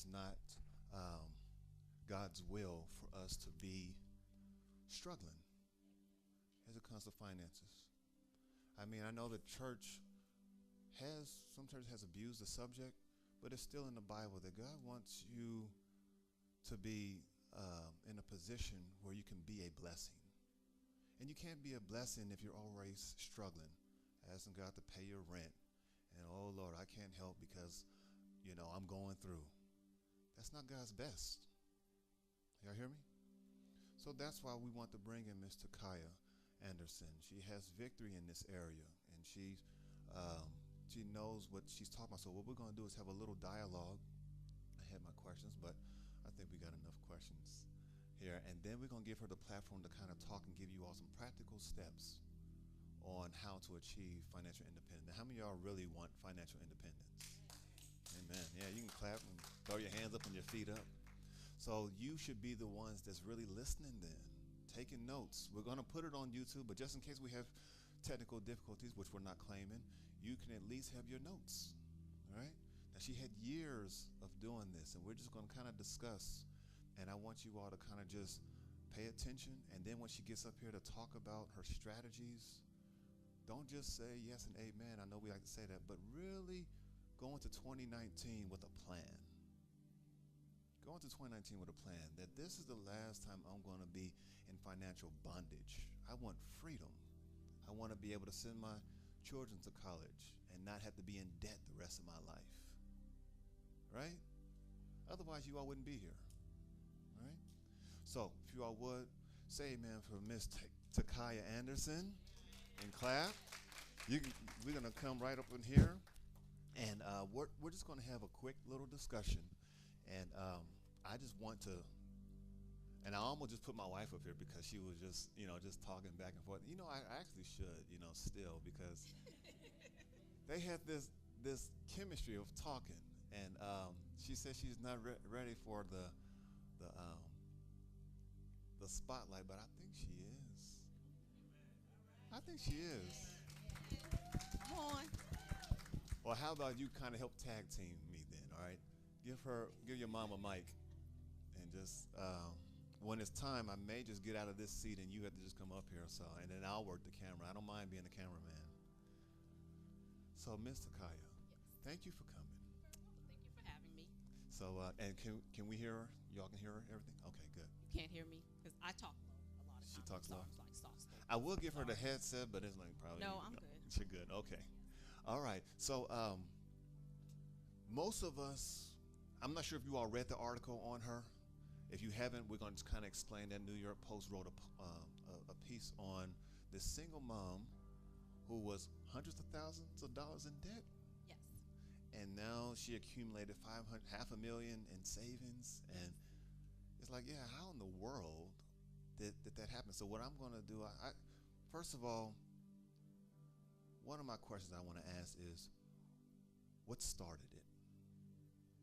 is not um, God's will for us to be struggling as it comes to finances. I mean, I know the church some church has abused the subject, but it's still in the Bible that God wants you to be in a position where you can be a blessing. And you can't be a blessing if you're always struggling, asking God to pay your rent. And, oh, Lord, I can't help because, I'm going through. That's not God's best. Y'all hear me? So that's why we want to bring in Miss Takaya Anderson. She has victory in this area, and she knows what she's talking about. So what we're going to do is have a little dialogue. I had my questions, but I think we got enough questions here. And then we're going to give her the platform to kind of talk and give you all some practical steps on how to achieve financial independence. Now, how many of y'all really want financial independence? Amen. Yeah, you can clap and throw your hands up and your feet up. So you should be the ones that's really listening then, taking notes. We're going to put it on YouTube, but just in case we have technical difficulties, which we're not claiming, you can at least have your notes, all right? Now, she had years of doing this, and we're just going to kind of discuss, and I want you all to kind of just pay attention, and then when she gets up here to talk about her strategies, don't just say yes and amen. I know we like to say that, but really go into 2019 with a plan. Go into 2019 with a plan that this is the last time I'm going to be in financial bondage. I want freedom. I want to be able to send my children to college and not have to be in debt the rest of my life. Right? Otherwise, you all wouldn't be here. All right? So, if you all would, say amen for Miss Takaya Anderson and clap. We're going to come right up in here, and we're just going to have a quick little discussion. And I just want to, and I almost just put my wife up here because she was just, just talking back and forth. I actually should, still, because they had this chemistry of talking, and she said she's not ready for the spotlight, but I think she is. I think she is. Come on. Well, how about you kind of help tag team me then, all right? Give your mom a mic, and just when it's time, I may just get out of this seat and you have to just come up here. So, and then I'll work the camera. I don't mind being the cameraman. So, Miss Takaya, Yes. thank you for coming. Thank you for having me. So, and can we hear her? Y'all can hear her? Everything? Okay, good. You can't hear me because I talk low a lot of times. She talks low? Like soft spoken. I will give her the headset, but it's like probably. No, I'm good. You're good. Okay. Yes. All right. So, most of us, I'm not sure if you all read the article on her. If you haven't, we're going to kind of explain that. New York Post wrote a piece on this single mom who was hundreds of thousands of dollars in debt. Yes. And now she accumulated $500,000 in savings. And it's like, yeah, how in the world did that happen? So what I'm going to do, first of all, one of my questions I want to ask is, what started it?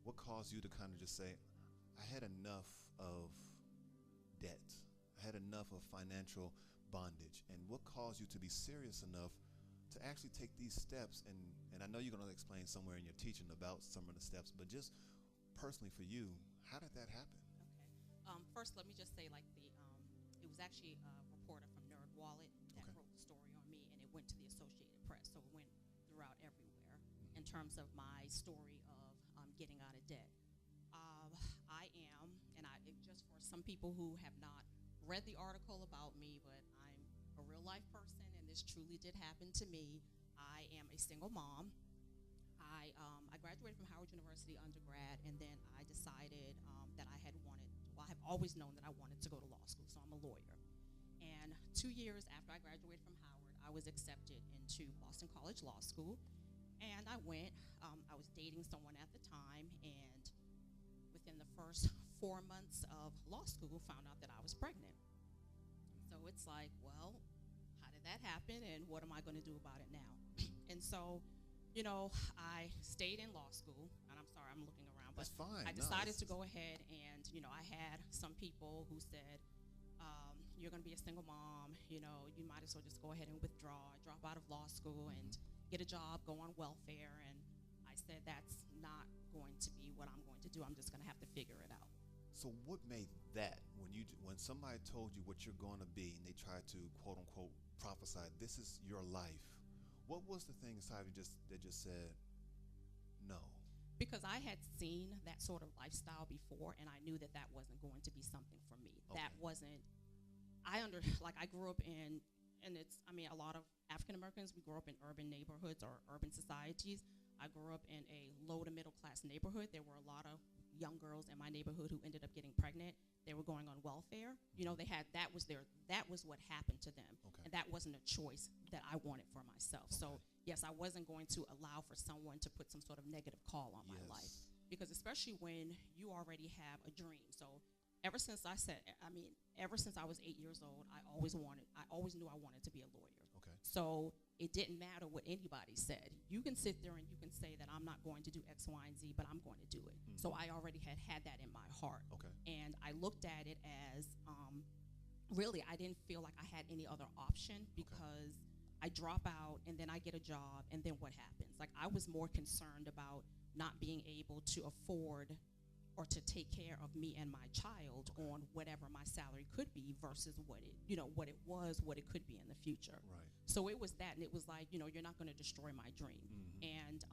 What caused you to kind of just say, I had enough of debt. I had enough of financial bondage. And what caused you to be serious enough to actually take these steps? And I know you're going to explain somewhere in your teaching about some of the steps, but just personally for you, how did that happen? Okay. First, let me just say, like it was actually a reporter from NerdWallet that Okay. wrote the story on me, and it went to the Associated Press, so it went throughout everywhere in terms of my story of getting out of debt. I am, and just for some people who have not read the article about me, but I'm a real life person, and this truly did happen to me. I am a single mom. I graduated from Howard University undergrad, and then I decided that I have always known that I wanted to go to law school, so I'm a lawyer. And 2 years after I graduated from Howard, I was accepted into Boston College Law School, and I went. I was dating someone at the time, and within the first 4 months of law school, found out that I was pregnant. So it's like, well, how did that happen, and what am I going to do about it now? And so, I stayed in law school, and I'm sorry, I'm looking around, but That's fine. I decided to go ahead, and, I had some people who said, you're going to be a single mom, you might as well just go ahead and withdraw, drop out of law school, and get a job, go on welfare, and I said that's not going to be what I'm going to do. I'm just going to have to figure it out. So what made that when somebody told you what you're going to be and they tried to quote unquote prophesy, this is your life? What was the thing inside of you that just said no? Because I had seen that sort of lifestyle before, and I knew that that wasn't going to be something for me. Okay. That wasn't. I grew up in, and a lot of African Americans, we grew up in urban neighborhoods or urban societies. I grew up in a low to middle class neighborhood. There were a lot of young girls in my neighborhood who ended up getting pregnant. They were going on welfare. You know, that was what happened to them. Okay. And that wasn't a choice that I wanted for myself. Okay. So yes, I wasn't going to allow for someone to put some sort of negative call on my life, because especially when you already have a dream. So ever since I was 8 years old, I always knew I wanted to be a lawyer. Okay. So it didn't matter what anybody said. You can sit there and you can say that I'm not going to do X, Y, and Z, but I'm going to do it. Mm-hmm. So I already had that in my heart. Okay. And I looked at it as really I didn't feel like I had any other option, because I drop out and then I get a job, and then what happens? Like, I was more concerned about not being able to afford or to take care of me and my child on whatever my salary could be versus what it could be in the future. Right. So it was that, and it was like, you're not going to destroy my dream. Mm-hmm. And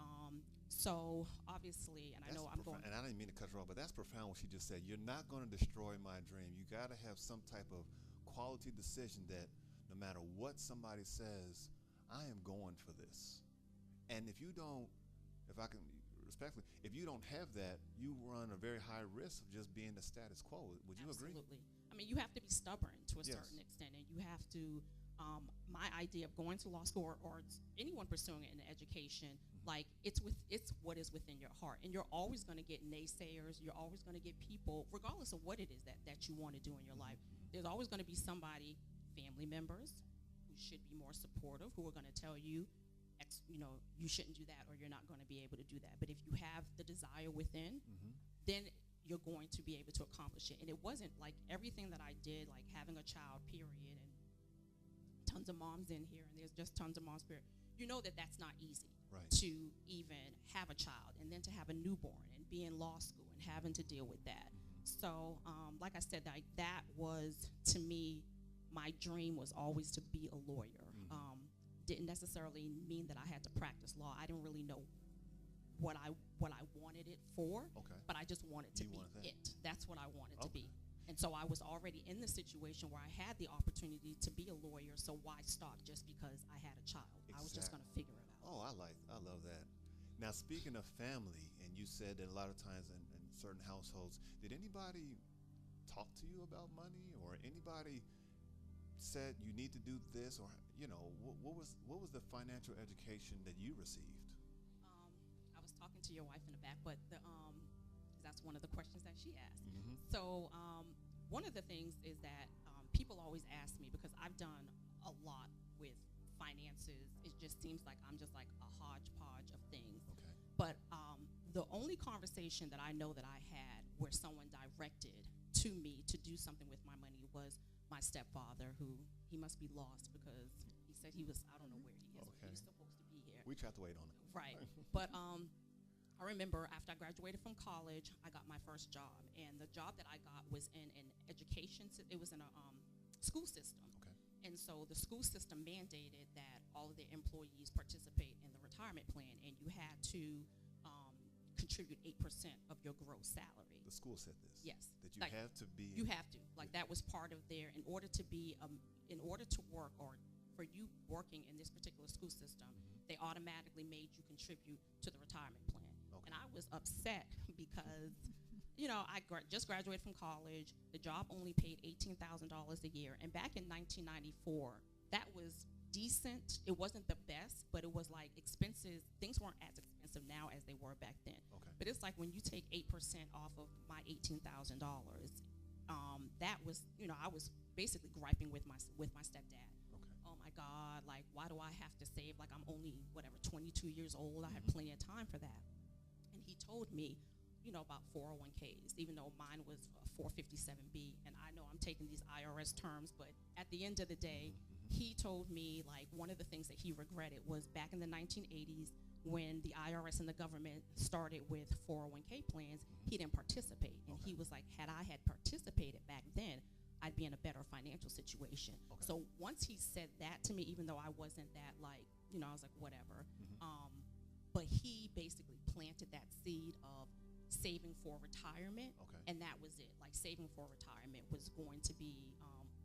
so obviously, and That's I know I'm going. And I didn't mean to cut her off, but that's profound what she just said. You're not going to destroy my dream. You got to have some type of quality decision that no matter what somebody says, I am going for this. And if you don't, if I can respectfully, if you don't have that, you run a very high risk of just being the status quo. Would you agree? Absolutely. I mean, you have to be stubborn to a certain extent, and you have to. My idea of going to law school or anyone pursuing an education, like it's what is within your heart, and you're always going to get naysayers. You're always going to get people, regardless of what it is that you want to do in your life. There's always going to be somebody, family members, who should be more supportive, who are going to tell you, you shouldn't do that, or you're not going to be able to do that. But if you have the desire within, then you're going to be able to accomplish it. And it wasn't like everything that I did, like having a child, period, and tons of moms in here, and there's just tons of moms, period. You know that that's not easy to even have a child, and then to have a newborn and be in law school and having to deal with that. So, like I said, that was, to me, my dream was always to be a lawyer. Didn't necessarily mean that I had to practice law. I didn't really know what I wanted it for, but I just wanted to be it. That's what I wanted to be. And so I was already in the situation where I had the opportunity to be a lawyer, so why stop just because I had a child? Exactly. I was just going to figure it out. Oh, I love that. Now, speaking of family, and you said that a lot of times in certain households, did anybody talk to you about money, or anybody said you need to do this, or what was the financial education that you received? I was talking to your wife in the back, but that's one of the questions that she asked. So one of the things is that people always ask me, because I've done a lot with finances. It just seems like I'm just like a hodgepodge of things. But the only conversation that I know that I had where someone directed to me to do something with my money was my stepfather, who he must be lost, because he said I don't know where he is. He was supposed to be here. We tried to wait on him. Right. But I remember after I graduated from college, I got my first job, and the job that I got was in an education. It was in a school system. And so the school system mandated that all of their employees participate in the retirement plan, and you had to contribute 8% of your gross salary. The school said this? Yes. That you have to be... You have to. Like, that was part of their... In order to work, or for you working in this particular school system, they automatically made you contribute to the retirement plan. And I was upset because, I just graduated from college. The job only paid $18,000 a year. And back in 1994, that was decent. It wasn't the best, but it was like expenses. Things weren't as expensive now as they were back then. But it's like when you take 8% off of my $18,000, that was, I was basically griping with my stepdad. Oh my God, like, why do I have to save? Like, I'm only 22 years old. I had plenty of time for that. And he told me, about 401ks, even though mine was a 457B. And I know I'm taking these IRS terms, but at the end of the day, he told me, like, one of the things that he regretted was back in the 1980s when the IRS and the government started with 401k plans, he didn't participate. And he was like, had I had participated back then, I'd be in a better financial situation. Okay. So once he said that to me, even though I wasn't that like, I was like, whatever. But he basically planted that seed of saving for retirement. Okay. And that was it. Like saving for retirement was going to be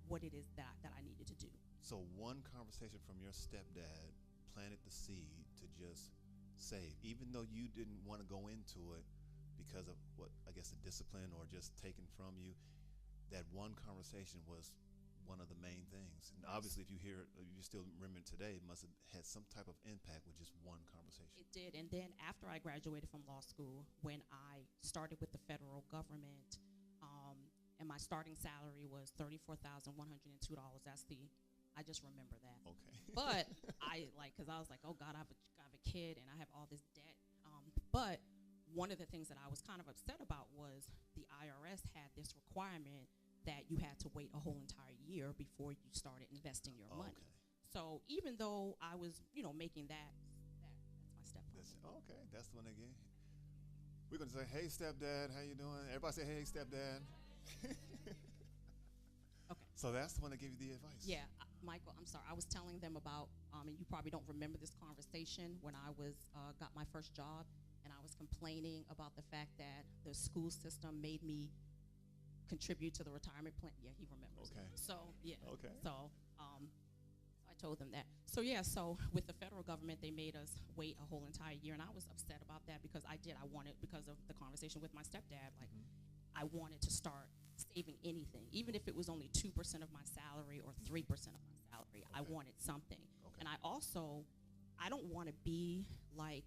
what it is that I needed to do. So one conversation from your stepdad planted the seed to just save, even though you didn't want to go into it because of what, I guess, the discipline or just taken from you. That one conversation was one of the main things. And obviously, if you still remember today, it must have had some type of impact with just one conversation. It did. And then after I graduated from law school, when I started with the federal government, and my starting salary was $34,102. I just remember that. Okay. But because I was like, oh God, I have a kid and I have all this debt. But one of the things that I was kind of upset about was the IRS had this requirement that you had to wait a whole entire year before you started investing your money. Okay. So even though I was, making that's my stepfather. Okay, that's the one again. We're gonna say, hey stepdad, how you doing? Everybody say, hey stepdad. Okay. So that's the one that gave you the advice. Yeah, Michael, I'm sorry. I was telling them about, and you probably don't remember this conversation, when I was got my first job, and I was complaining about the fact that the school system made me contribute to the retirement plan. Yeah, he remembers. Okay. So yeah. Okay. So I told them that. So yeah. So with the federal government, they made us wait a whole entire year, and I was upset about that because I wanted, because of the conversation with my stepdad, like I wanted to start saving anything, even if it was only 2% of my salary or 3% of my salary. I wanted something. Okay. And I don't want to be like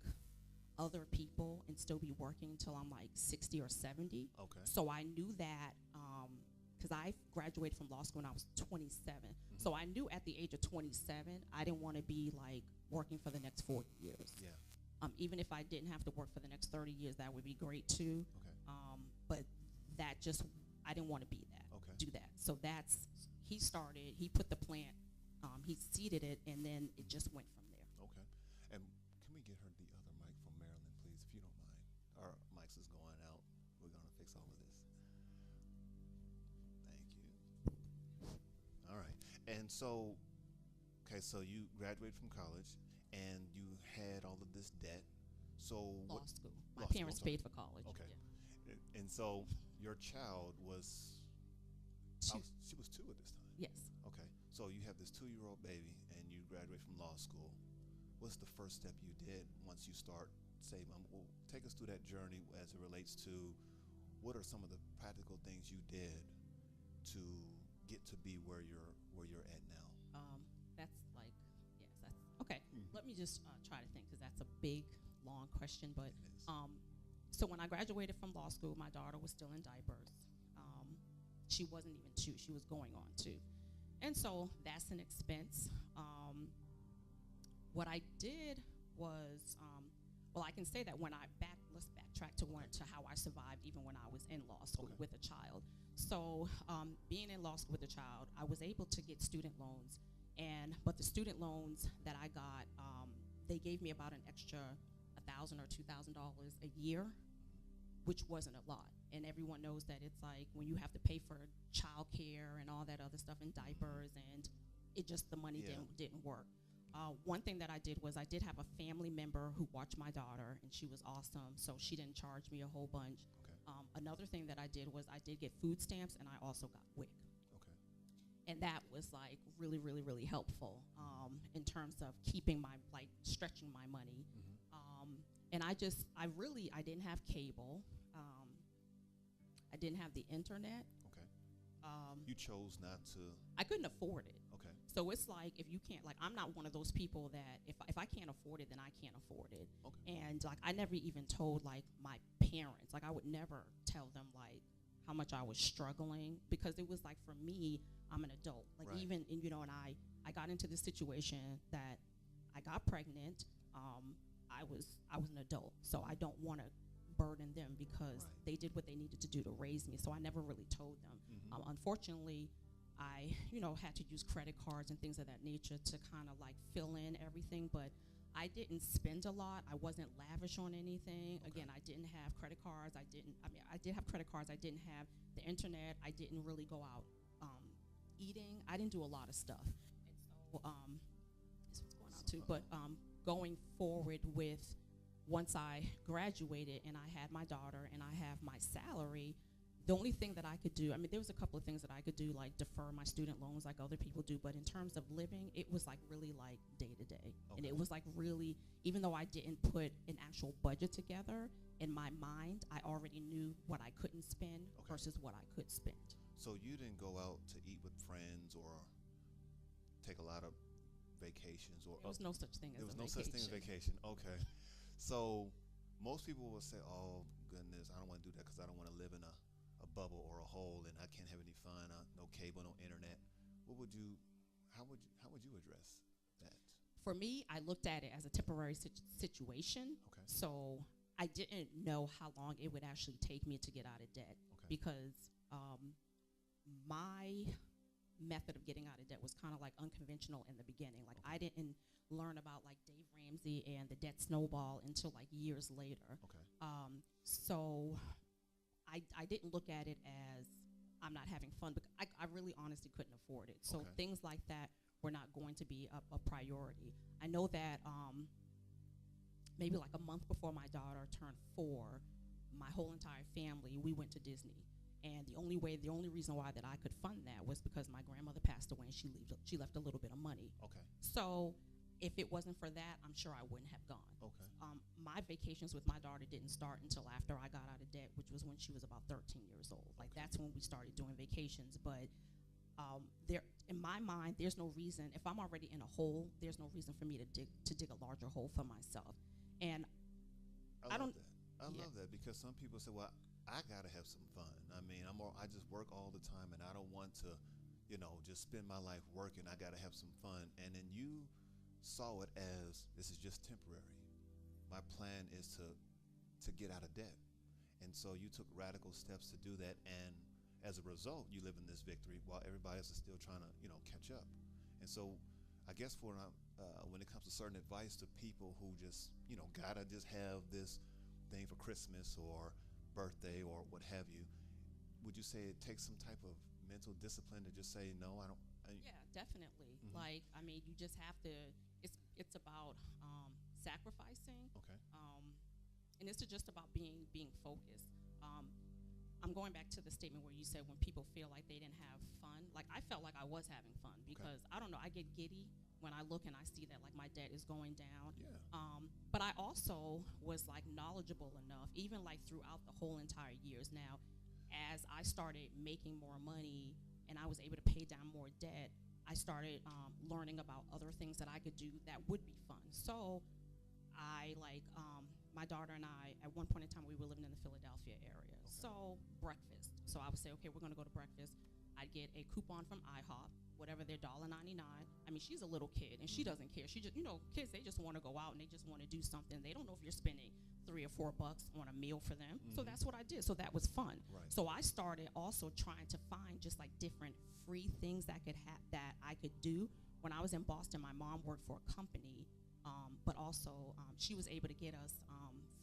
other people and still be working until I'm like 60 or 70. Okay. So I knew that because I graduated from law school when I was 27. So I knew at the age of 27, I didn't want to be like working for the next 40 years. Yeah. Even if I didn't have to work for the next 30 years, that would be great too. Okay. But that just, I didn't want to be that. Okay. Do that. So he put the plant, he seeded it, and then it just went from there. Okay. And can we get her the other mic from Maryland, please, if you don't mind? Our mics is going out. We're going to fix all of this. Thank you. All right. And so, okay, so you graduated from college, and you had all of this debt. So Law school. My Law parents school, paid for college. Okay. Yeah. And so your child was, Two. she was 2 at this time. Yes. Okay, so you have this 2-year-old baby, and you graduate from law school. What's the first step you did once you start saving? Well, take us through that journey as it relates to what are some of the practical things you did to get to be where you're at now. That's like, yes. That's okay. Let me just try to think, because that's a big, long question. But It is. so when I graduated from law school, my daughter was still in diapers. She wasn't even 2. She was going on 2. And so that's an expense. What I did was, I can say that let's backtrack to how I survived even when I was in law school with a child. So being in law school with a child, I was able to get student loans. But the student loans that I got, they gave me about an extra $1,000 or $2,000 a year, which wasn't a lot. And everyone knows that it's like when you have to pay for child care and all that other stuff and diapers, and the money didn't work. One thing that I did was I did have a family member who watched my daughter, and she was awesome, so she didn't charge me a whole bunch. Okay. Another thing that I did was I did get food stamps, and I also got WIC. Okay. And that was like really, really, really helpful in terms of keeping stretching my money. And I didn't have cable. I didn't have the internet. Okay. You chose not to. I couldn't afford it. Okay. So it's like, if you can't, I'm not one of those people that if I can't afford it, then I can't afford it. Okay. And I never even told my parents, I would never tell them how much I was struggling, because it was for me, I'm an adult. Right. Even, and I got into this situation that I got pregnant. I was an adult, so I don't want to burden them, because they did what they needed to do to raise me. So I never really told them. Unfortunately, I had to use credit cards and things of that nature to kind of fill in everything. But I didn't spend a lot. I wasn't lavish on anything. Okay. Again, I didn't have credit cards. I did have credit cards. I didn't have the internet. I didn't really go out eating. I didn't do a lot of stuff. And so, this was going on too. But going forward with, once I graduated and I had my daughter and I have my salary, the only thing that I could do, I mean, there was a couple of things that I could do, like defer my student loans like other people do, but in terms of living, it was like really like day to day. And it was like really, even though I didn't put an actual budget together, in my mind, I already knew what I couldn't spend versus what I could spend. So you didn't go out to eat with friends or take a lot of vacations? Or There was no such thing as there was a no vacation. such thing as vacation. Okay. So most people will say, oh, goodness, I don't want to do that because I don't want to live in a bubble or a hole and I can't have any fun, no cable, no internet. How would you address that? For me, I looked at it as a temporary situation. Okay. So I didn't know how long it would actually take me to get out of debt, because my method of getting out of debt was kind of like unconventional in the beginning. Like I didn't learn about like Dave Ramsey and the debt snowball until like years later. So I didn't look at it as I'm not having fun, because I really honestly couldn't afford it. So things like that were not going to be a priority. I know that maybe like a month before my daughter turned 4, my whole entire family, we went to Disney. And the only reason why that I could fund that was because my grandmother passed away and she left a little bit of money. So if it wasn't for that, I'm sure I wouldn't have gone. My vacations with my daughter didn't start until after I got out of debt, which was when she was about 13 years old. Like that's when we started doing vacations. But there, in my mind, there's no reason, if I'm already in a hole, there's no reason for me to dig a larger hole for myself. And I love that because some people say, well, I gotta have some fun. I mean, I just work all the time and I don't want to, just spend my life working. I gotta have some fun. And then you saw it as, this is just temporary. My plan is to get out of debt. And so you took radical steps to do that, and as a result, you live in this victory while everybody else is still trying to, catch up. And so I guess when it comes to certain advice to people who just, gotta just have this thing for Christmas or birthday or what have you, would you say it takes some type of mental discipline to just say, no, I don't? Yeah, definitely. Like, I mean, you just have to, it's about sacrificing. And it's just about being focused. I'm going back to the statement where you said when people feel like they didn't have fun. Like I felt like I was having fun because I don't know, I get giddy when I look and I see that like my debt is going down. But I also was like knowledgeable enough, even like throughout the whole entire years. Now, as I started making more money and I was able to pay down more debt, I started learning about other things that I could do that would be fun. So I my daughter and I, at one point in time, we were living in the Philadelphia area. So breakfast. So I would say, okay, we're going to go to breakfast. I'd get a coupon from IHOP, whatever, they're $1.99. I mean, she's a little kid, and she doesn't care. She just, kids, they just want to go out, and they just want to do something. They don't know if you're spending $3 or $4 on a meal for them. So that's what I did. So that was fun. So I started also trying to find just like different free things that I could do. When I was in Boston, my mom worked for a company, but also she was able to get us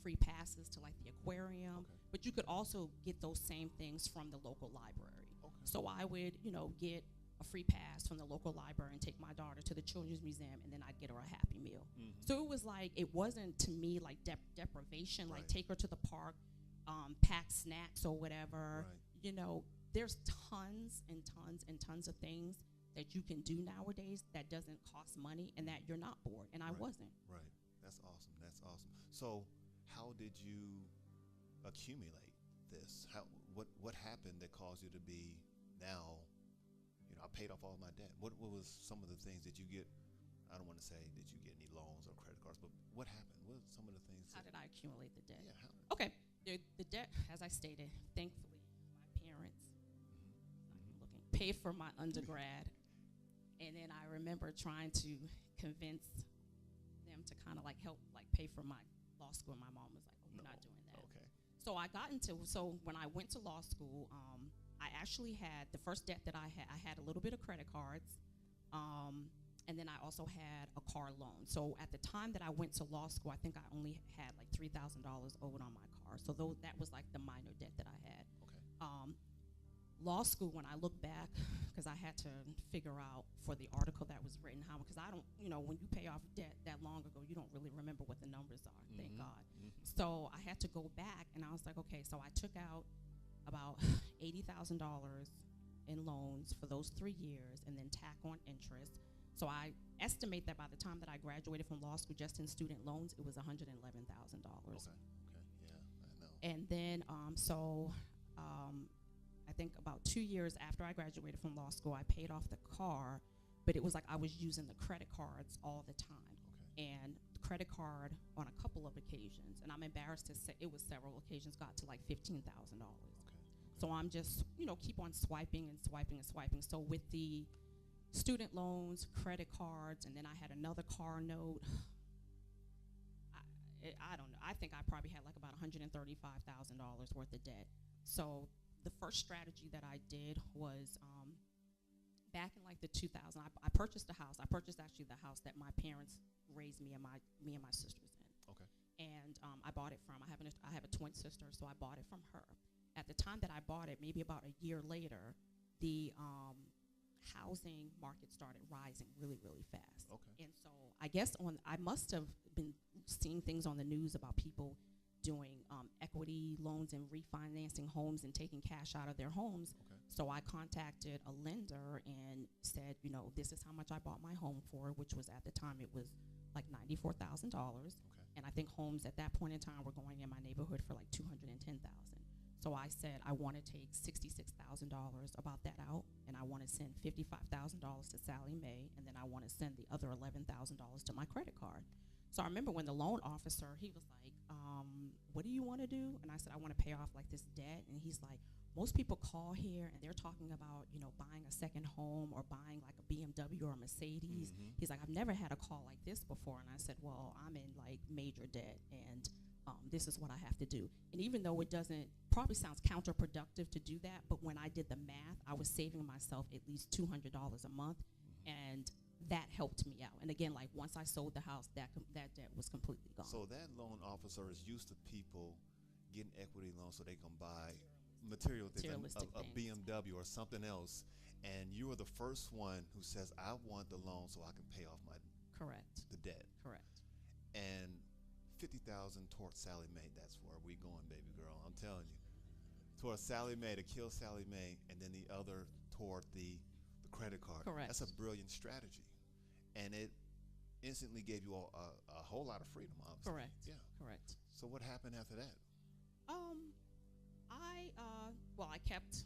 free passes to like the aquarium. But you could also get those same things from the local library. So I would, get a free pass from the local library and take my daughter to the Children's Museum, and then I'd get her a Happy Meal. So it was like, it wasn't to me like deprivation, like take her to the park, pack snacks or whatever. There's tons and tons and tons of things that you can do nowadays that doesn't cost money and that you're not bored, and I wasn't. That's awesome. So how did you accumulate this? What happened that caused you to be now, I paid off all my debt? What was some of the things that you get? I don't want to say that you get any loans or credit cards, but what happened? What are some of the things? How did I accumulate the debt? Yeah. Okay. The debt, as I stated, thankfully, my parents paid for my undergrad. And then I remember trying to convince them to kind of like help, like pay for my law school. My mom was like, "Oh, we're not doing that." So when I went to law school, I actually had the first debt that I had a little bit of credit cards. and then I also had a car loan. So at the time that I went to law school, I think I only had like $3,000 owed on my car. So that was like the minor debt that I had. Okay. Law school, when I look back, because I had to figure out for the article that was written how, because I don't, when you pay off debt that long ago, you don't really remember what the numbers are, thank God. So I had to go back, and I was like, okay, so I took out about $80,000 in loans for those 3 years, and then tack on interest. So I estimate that by the time that I graduated from law school, just in student loans, it was $111,000. Okay. Yeah, I know. And then, I think about 2 years after I graduated from law school, I paid off the car, but it was like I was using the credit cards all the time. Okay. And the credit card on a couple of occasions, and I'm embarrassed to say it was several occasions, got to like $15,000. Okay. So I'm just, keep on swiping and swiping and swiping. So with the student loans, credit cards, and then I had another car note, I don't know. I think I probably had like about $135,000 worth of debt. So the first strategy that I did was back in like the 2000s, I purchased a house. I purchased actually the house that my parents raised me and my sisters in. Okay. And I bought it from. I have a twin sister, so I bought it from her. At the time that I bought it, maybe about a year later, the housing market started rising really, really fast. Okay. And so I guess I must have been seeing things on the news about people doing equity loans and refinancing homes and taking cash out of their homes. Okay. So I contacted a lender and said, this is how much I bought my home for, which was at the time it was like $94,000. Okay. And I think homes at that point in time were going in my neighborhood for like $210,000. So I said I want to take $66,000 about that out, and I want to send $55,000 to Sally Mae, and then I want to send the other $11,000 to my credit card. So I remember when the loan officer, he was like, what do you want to do? And I said, I want to pay off like this debt. And he's like, most people call here and they're talking about, buying a second home or buying like a BMW or a Mercedes. Mm-hmm. He's like, I've never had a call like this before. And I said, well, I'm in like major debt, and this is what I have to do. And even though it probably sounds counterproductive to do that, but when I did the math, I was saving myself at least $200 a month, and that helped me out. And again, like once I sold the house, that debt was completely gone. So that loan officer is used to people getting equity loans so they can buy material things, a BMW or something else, and you are the first one who says, I want the loan so I can pay off the debt. Correct. And $50,000 towards Sally Mae. That's where we going, baby girl. I'm telling you. Towards Sally Mae, to kill Sally Mae, and then the other toward the credit card. Correct. That's a brilliant strategy, and it instantly gave you a whole lot of freedom. Obviously. Correct. Yeah. Correct. So what happened after that? I kept,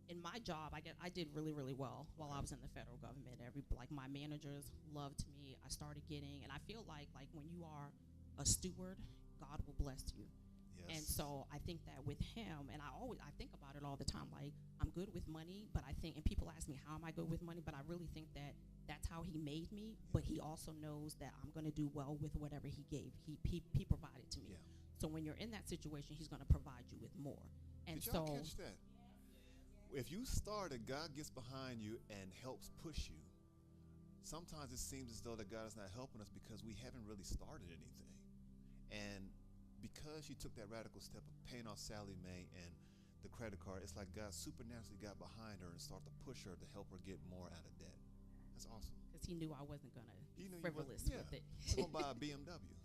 in my job, I did really, really well while I was in the federal government. My managers loved me. I started getting, and I feel like when you are a steward, God will bless you. Yes. And so I think that with him, and I think about it all the time, like I'm good with money, but I think, and people ask me how am I good with money, but I really think that that's how he made me, but he also knows that I'm going to do well with whatever he gave. He provided to me. Yeah. So when you're in that situation, he's going to provide you with more. And Did y'all catch that? If you start and God gets behind you and helps push you, sometimes it seems as though that God is not helping us because we haven't really started anything. And because she took that radical step of paying off Sally Mae and the credit card, it's like God supernaturally got behind her and started to push her to help her get more out of debt. That's awesome. Because he knew I wasn't going to frivolous with it. He's going to buy a BMW.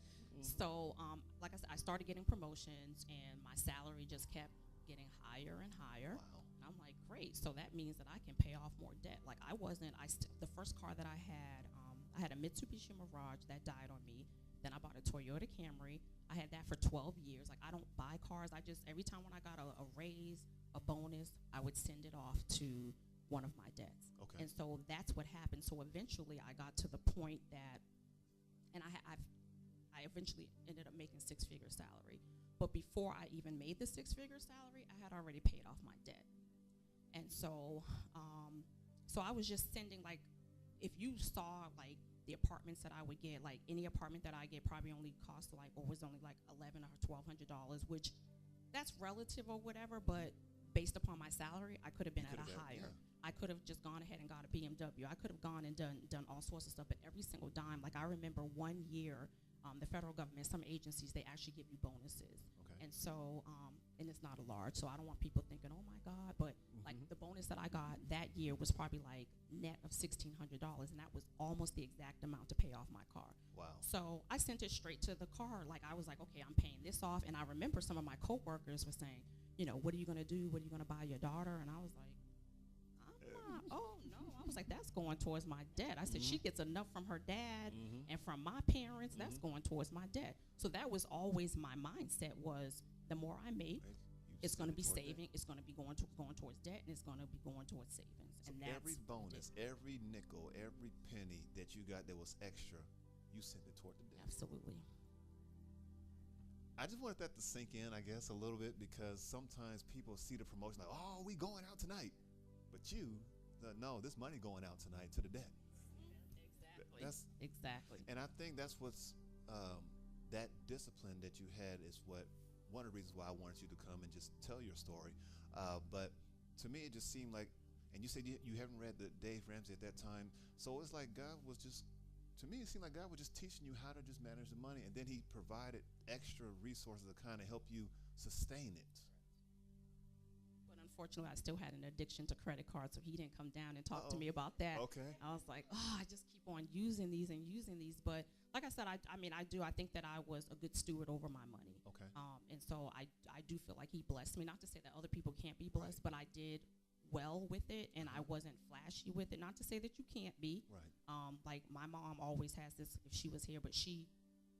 So, like I said, I started getting promotions, and my salary just kept getting higher and higher. Wow. And I'm like, great. So that means that I can pay off more debt. Like the first car that I had a Mitsubishi Mirage that died on me. Then I bought a Toyota Camry. I had that for 12 years. Like I don't buy cars. Every time when I got a raise, a bonus, I would send it off to one of my debts. Okay. And so that's what happened. So eventually I got to the point that, and I eventually ended up making six-figure salary. But before I even made the six-figure salary, I had already paid off my debt. And so I was just sending, like, if you saw, like, the apartments that I would get, like, any apartment that I get probably only cost, like, or was only, like, $1,100 or $1,200, which that's relative or whatever, but based upon my salary, I could have been You at a could've had- higher. yeah. I could have just gone ahead and got a BMW. I could have gone and done all sorts of stuff, but every single dime. Like I remember one year, the federal government, some agencies, they actually give you bonuses. Okay. And so, and it's not a large, so I don't want people thinking, oh my God, but like the bonus that I got that year was probably like net of $1,600, and that was almost the exact amount to pay off my car. Wow. So I sent it straight to the car. Like I was like, okay, I'm paying this off. And I remember some of my coworkers were saying, you know, what are you gonna do? What are you gonna buy your daughter? And I was like, I'm not. Oh no, I was like, that's going towards my debt. I said she gets enough from her dad and from my parents. That's going towards my debt. So that was always my mindset was the more I make, it's going to be saving. It's going to be going towards debt, and it's going to be going towards savings. So and that's every bonus, every nickel, every penny that you got that was extra, you sent it toward the debt. Absolutely. I just wanted that to sink in, I guess, a little bit, because sometimes people see the promotion like, oh, we going out tonight. But no, this money going out tonight to the debt. Exactly. And I think that's what's, that discipline that you had is one of the reasons why I wanted you to come and just tell your story. But to me, it just seemed like, and you said you haven't read the Dave Ramsey at that time, so it's like God was just, to me, it seemed like God was just teaching you how to just manage the money, and then he provided extra resources to kind of help you sustain it. But unfortunately, I still had an addiction to credit cards, so he didn't come down and talk to me about that. Okay. I was like, oh, I just keep on using these. But like I said, I think that I was a good steward over my money. Okay. And so I do feel like he blessed me. Not to say that other people can't be blessed, but I did well with it, and I wasn't flashy with it. Not to say that you can't be. Right. Like my mom always has this, if she was here, but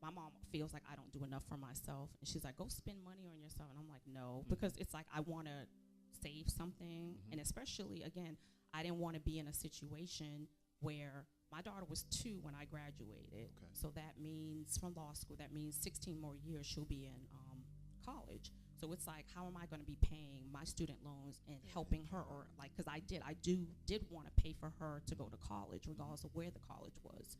my mom feels like I don't do enough for myself. And she's like, go spend money on yourself. And I'm like, no, because it's like I want to save something. And especially, again, I didn't want to be in a situation where my daughter was 2 when I graduated. Okay. So that means from law school, that means 16 more years she'll be in college. So it's like, how am I going to be paying my student loans and helping her, or like, because I did want to pay for her to go to college, regardless of where the college was.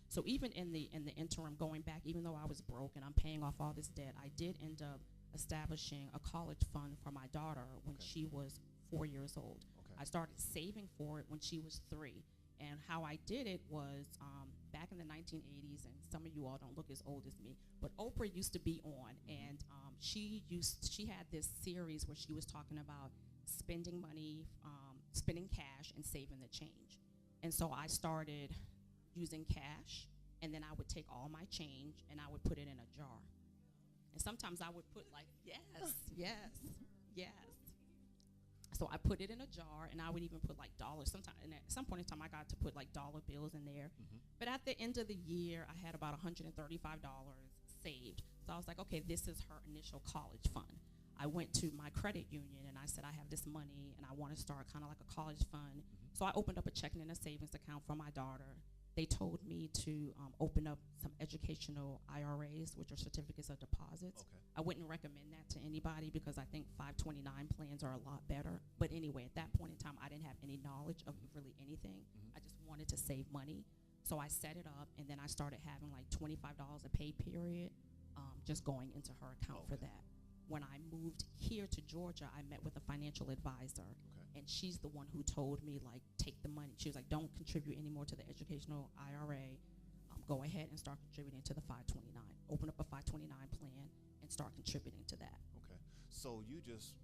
So even in the interim, going back, even though I was broke and I'm paying off all this debt, I did end up establishing a college fund for my daughter when she was 4 years old. Okay. I started saving for it when she was 3. And how I did it was back in the 1980s, and some of you all don't look as old as me, but Oprah used to be on, and she had this series where she was talking about spending money, spending cash, and saving the change. And so I started using cash, and then I would take all my change and I would put it in a jar. And sometimes I would put like, yes. So I put it in a jar, and I would even put like dollars. Sometimes, and at some point in time, I got to put like dollar bills in there. But at the end of the year, I had about $135 saved. So I was like, okay, this is her initial college fund. I went to my credit union, and I said, I have this money, and I want to start kind of like a college fund. So I opened up a checking and a savings account for my daughter. They told me to open up some educational IRAs, which are certificates of deposits. Okay. I wouldn't recommend that to anybody because I think 529 plans are a lot better. But anyway, at that point in time, I didn't have any knowledge of really anything. I just wanted to save money. So I set it up, and then I started having like $25 a pay period just going into her account for that. When I moved here to Georgia, I met with a financial advisor. And she's the one who told me, like, take the money. She was like, don't contribute anymore to the educational IRA. Go ahead and start contributing to the 529. Open up a 529 plan and start contributing to that. Okay. So you just,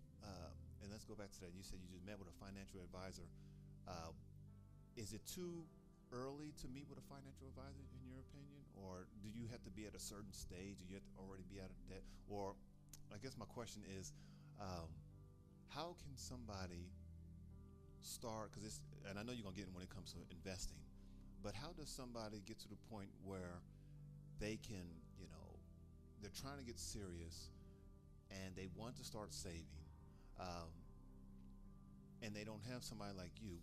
and let's go back to that. You said you just met with a financial advisor. Is it too early to meet with a financial advisor, in your opinion? Or do you have to be at a certain stage? Do you have to already be out of debt? Or I guess my question is, how can somebody start, and I know you're going to get in when it comes to investing, but how does somebody get to the point where they can, they're trying to get serious and they want to start saving, and they don't have somebody like you?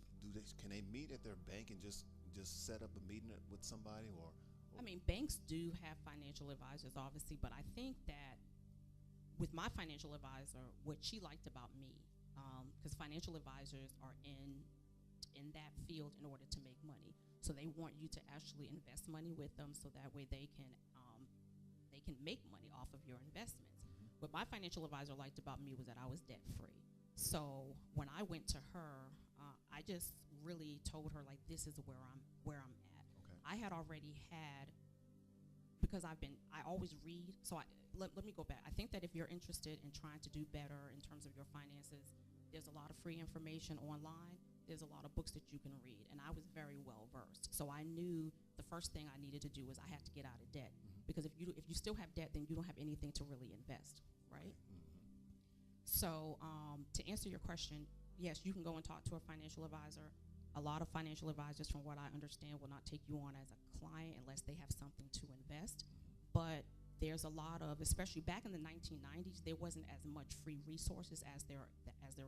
Can they meet at their bank and just set up a meeting with somebody? Or I mean, banks do have financial advisors, obviously, but I think that with my financial advisor, what she liked about me, because financial advisors are in that field in order to make money. So they want you to actually invest money with them, so that way they can make money off of your investments. What my financial advisor liked about me was that I was debt free. So when I went to her, I just really told her like, this is where I'm at. Okay. I had already had, because I always read. So let me go back. I think that if you're interested in trying to do better in terms of your finances, there's a lot of free information online. There's a lot of books that you can read, and I was very well versed. So I knew the first thing I needed to do was I had to get out of debt, because if you still have debt, then you don't have anything to really invest, right? So to answer your question, yes, you can go and talk to a financial advisor. A lot of financial advisors, from what I understand, will not take you on as a client unless they have something to invest. But there's a lot of, especially back in the 1990s, there wasn't as much free resources as there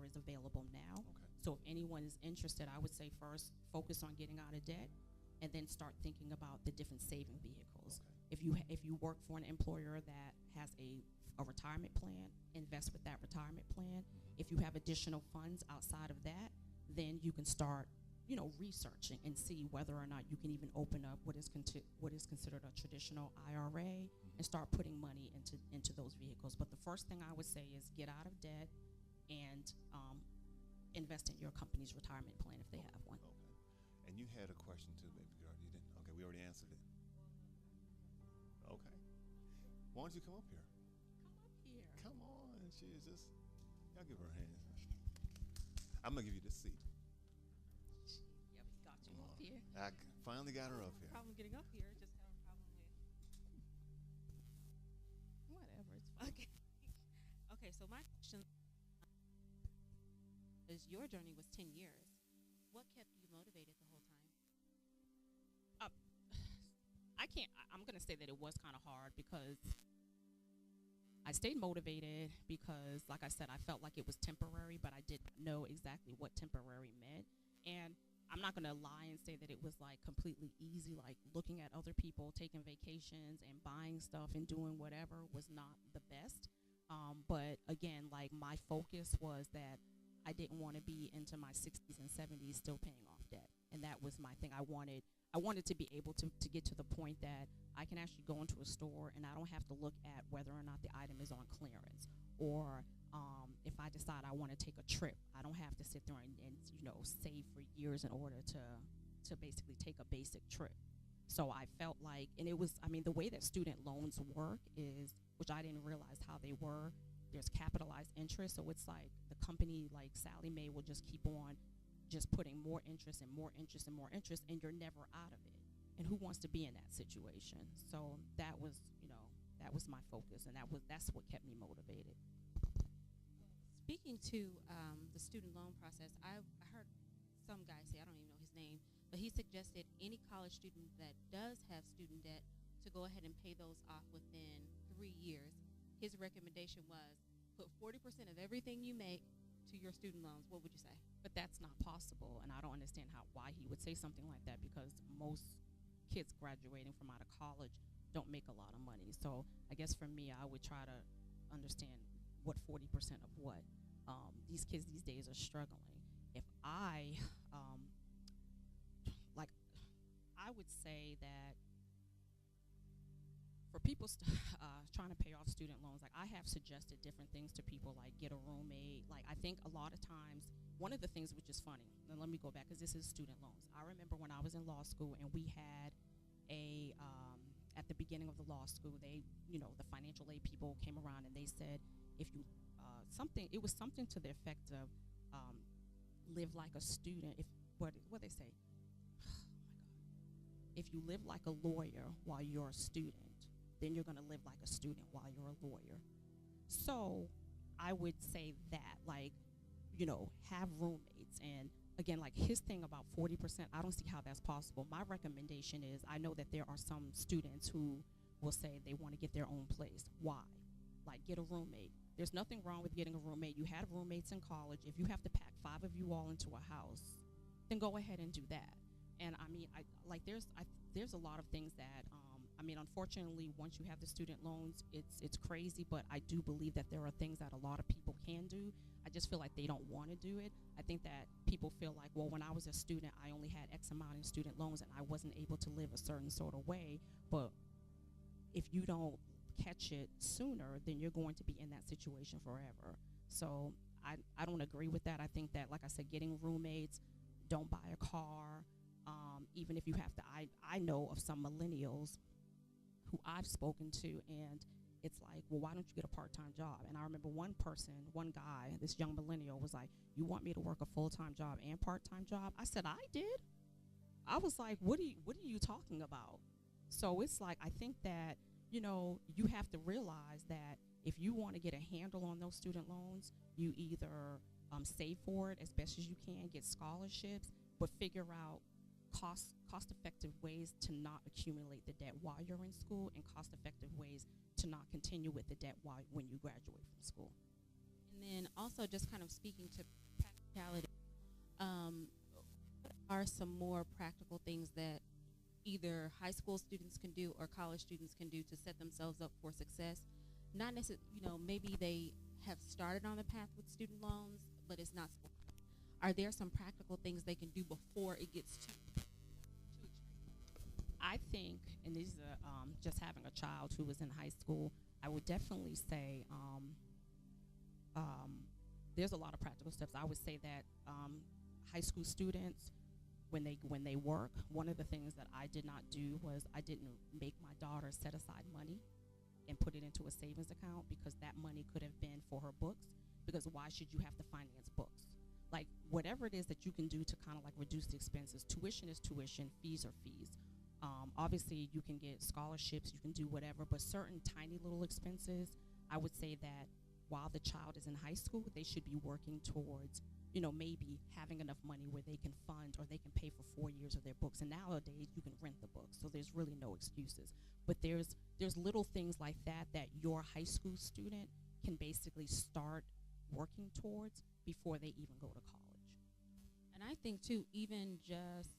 is available now. Okay. So if anyone is interested, I would say first focus on getting out of debt, and then start thinking about the different saving vehicles. Okay. If you work for an employer that has a retirement plan, invest with that retirement plan. If you have additional funds outside of that, then you can start, researching and see whether or not you can even open up what is considered a traditional IRA, and start putting money into those vehicles. But the first thing I would say is get out of debt and invest in your company's retirement plan if they have one. Okay. And you had a question too, baby girl. You didn't? Okay, we already answered it. Okay. Why don't you come up here? Come up here. Come on. She is just, y'all give her a hand. I'm going to give you this seat. Yeah, we got you up here. I finally got her up here. Problem getting up here. Just have a problem with whatever. It's fine. Okay. Okay, so my question is, your journey was 10 years. What kept you motivated the whole time? I'm going to say that it was kind of hard, because I stayed motivated because, like I said, I felt like it was temporary, but I didn't know exactly what temporary meant. And I'm not going to lie and say that it was like completely easy. Like, looking at other people taking vacations and buying stuff and doing whatever was not the best. But again, like, my focus was that I didn't want to be into my 60s and 70s still paying off debt. And that was my thing. I wanted to be able to get to the point that I can actually go into a store and I don't have to look at whether or not the item is on clearance. Or if I decide I want to take a trip, I don't have to sit there and save for years in order to basically take a basic trip. So I felt like, and it was, the way that student loans work is, which I didn't realize how they were, there's capitalized interest. So it's like the company, like Sally Mae, will just keep on just putting more interest and more interest and more interest, and you're never out of it. And who wants to be in that situation? So that was my focus, and that's what kept me motivated. Speaking to the student loan process, I heard some guy say, I don't even know his name, but he suggested any college student that does have student debt to go ahead and pay those off within 3 years. His recommendation was put 40% of everything you make to your student loans. What would you say? But that's not possible, and I don't understand why he would say something like that, because most kids graduating from out of college don't make a lot of money. So I guess for me, I would try to understand what 40% of what. These kids these days are struggling. If I would say that for people trying to pay off student loans, like, I have suggested different things to people, like get a roommate. Like, I think a lot of times, one of the things which is funny, and let me go back because this is student loans. I remember when I was in law school and we had at the beginning of the law school, the financial aid people came around and they said, if you, it was something to the effect of live like a student. What they say? If you live like a lawyer while you're a student, then you're going to live like a student while you're a lawyer. So I would say that, like, have roommates. And again, like, his thing about 40%, I don't see how that's possible. My recommendation is, I know that there are some students who will say they want to get their own place. Why? Like, get a roommate. There's nothing wrong with getting a roommate. You had roommates in college. If you have to pack 5 of you all into a house, then go ahead and do that. And there's a lot of things that, unfortunately, once you have the student loans, it's crazy, but I do believe that there are things that a lot of people can do. I just feel like they don't want to do it. I think that people feel like, well, when I was a student, I only had X amount in student loans and I wasn't able to live a certain sort of way. But if you don't catch it sooner, then you're going to be in that situation forever. So I don't agree with that. I think that, like I said, getting roommates, don't buy a car. Even if you have to, I know of some millennials who I've spoken to, and it's like, well, why don't you get a part-time job? And I remember one guy, this young millennial was like, you want me to work a full-time job and part-time job? I said, I did. I was like, what are you talking about? So it's like, I think that, you have to realize that if you want to get a handle on those student loans, you either save for it as best as you can, get scholarships, but figure out cost-effective ways to not accumulate the debt while you're in school, and cost-effective ways to not continue with the debt when you graduate from school. And then also just kind of speaking to practicality, what are some more practical things that either high school students can do or college students can do to set themselves up for success? Not necessarily, maybe they have started on the path with student loans, but it's not. Are there some practical things they can do before it gets too extreme? I think, and this is just having a child who was in high school, I would definitely say there's a lot of practical steps. I would say that high school students, when they work, one of the things that I did not do was I didn't make my daughter set aside money and put it into a savings account, because that money could have been for her books, because why should you have to finance books? Like, whatever it is that you can do to kind of like reduce the expenses. Tuition is tuition, fees are fees. Obviously, you can get scholarships, you can do whatever, but certain tiny little expenses, I would say that while the child is in high school, they should be working towards, maybe having enough money where they can fund or they can pay for 4 years of their books. And nowadays, you can rent the books, so there's really no excuses. But there's little things like that your high school student can basically start working towards before they even go to college. And I think, too, even just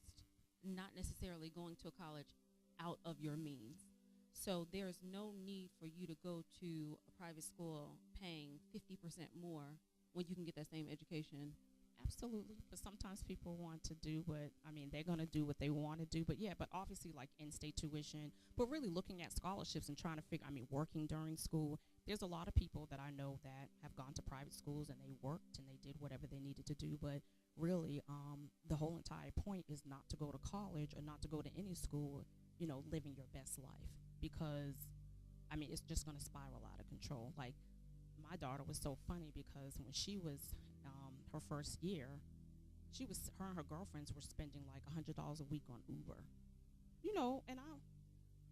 not necessarily going to a college out of your means. So there's no need for you to go to a private school paying 50% more when you can get that same education. Absolutely. But sometimes people want to do they're going to do what they want to do. But obviously, like in-state tuition, but really looking at scholarships and trying to working during school. There's a lot of people that I know that have gone to private schools and they worked and they did whatever they needed to do. But really, the whole entire point is not to go to college or not to go to any school, living your best life. Because, it's just going to spiral out of control. Like, my daughter was so funny because when she was her first year, her and her girlfriends were spending like $100 a week on Uber, and I'm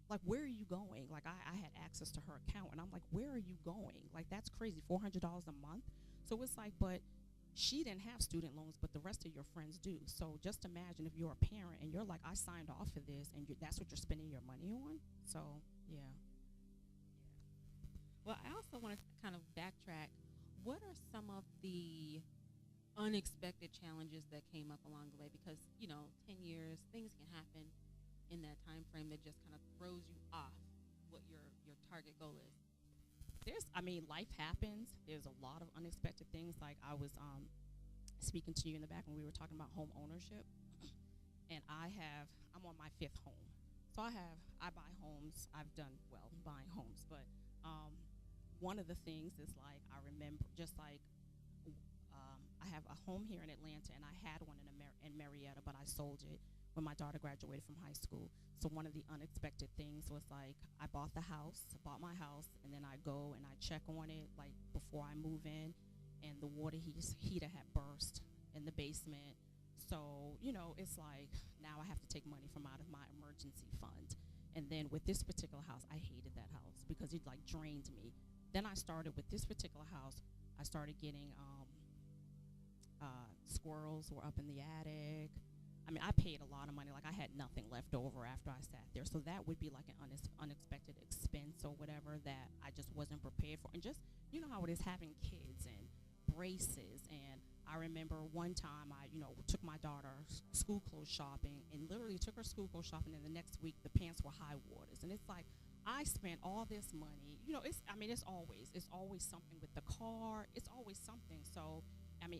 like, where are you going? Like, I had access to her account, and I'm like, where are you going? Like, that's crazy, $400 a month. So it's like, but she didn't have student loans, but the rest of your friends do. So just imagine if you're a parent and you're like, I signed off for this, and that's what you're spending your money on. So, yeah. Well, I also want to kind of backtrack. What are some of the unexpected challenges that came up along the way? Because, 10 years, things can happen in that time frame that just kind of throws you off what your target goal is. Life happens. There's a lot of unexpected things. Like, I was speaking to you in the back when we were talking about home ownership, and I'm on my 5th home. So I buy homes. I've done well buying homes, but one of the things is, like, I remember just like I have a home here in Atlanta, and I had one in Marietta, but I sold it when my daughter graduated from high school. So one of the unexpected things was, like, I bought my house, and then I go and I check on it, like, before I move in, and the water heater had burst in the basement. So, it's like, now I have to take money from out of my emergency fund. And then with this particular house, I hated that house because it, like, drained me. Then I started with this particular house, I started getting squirrels were up in the attic. I paid a lot of money. Like, I had nothing left over after I sat there. So that would be like an unexpected expense or whatever that I just wasn't prepared for. And just, how it is having kids and braces. And I remember one time I, took my daughter school clothes shopping and literally took her school clothes shopping, and the next week the pants were high waters. And it's like, I spent all this money. It's always something with the car. It's always something. So, and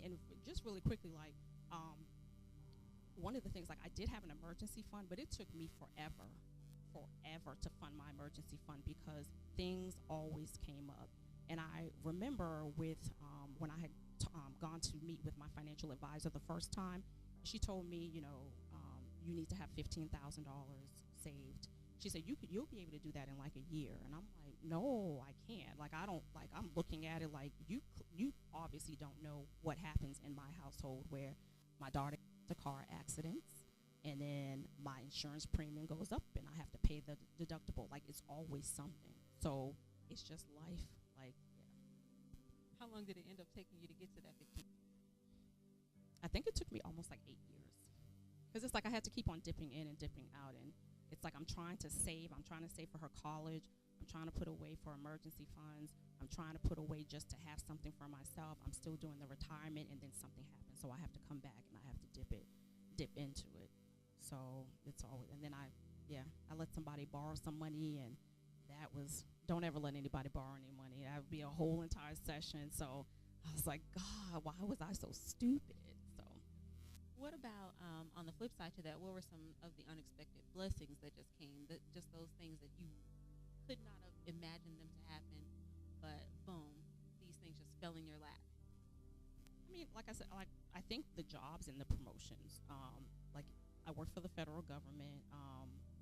just really quickly, like, one of the things, like, I did have an emergency fund, but it took me forever to fund my emergency fund because things always came up. And I remember with when I had gone to meet with my financial advisor the first time. She told me, you need to have $15,000 saved. She said, you'll be able to do that in like a year. And I'm like, no, I can't. Like, I don't, like, I'm looking at it like, you obviously don't know what happens in my household, where my daughter gets a car accidents, and then my insurance premium goes up, and I have to pay the deductible. Like, it's always something. So it's just life. Like, yeah. How long did it end up taking you to get to that 15? I think it took me almost like 8 years, because it's like I had to keep on dipping in and dipping out, and it's like I'm trying to save. I'm trying to save for her college. I'm trying to put away for emergency funds. I'm trying to put away just to have something for myself. I'm still doing the retirement, and then something happens, so I have to come back and I have to dip into it. So it's always, and then I let somebody borrow some money, and that was, don't ever let anybody borrow any money. That would be a whole entire session. So I was like, God, why was I so stupid? So what about on the flip side to that? What were some of the unexpected blessings that just came? That just those things that you could not have imagined them to happen, but boom, these things just fell in your lap. I mean, like I said, I think the jobs and the promotions. Like, I work for the federal government.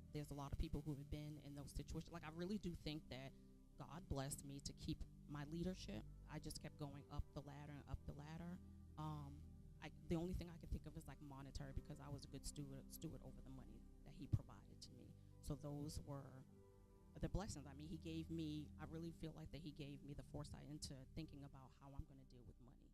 There's a lot of people who have been in those situations. Like, I really do think that God blessed me to keep my leadership. I just kept going up the ladder and up the ladder. The only thing I can think of is like monetary, because I was a good steward over the money that He provided to me. So those were the blessings. I mean, He gave me, I really feel like that He gave me the foresight into thinking about how I'm going to deal with money.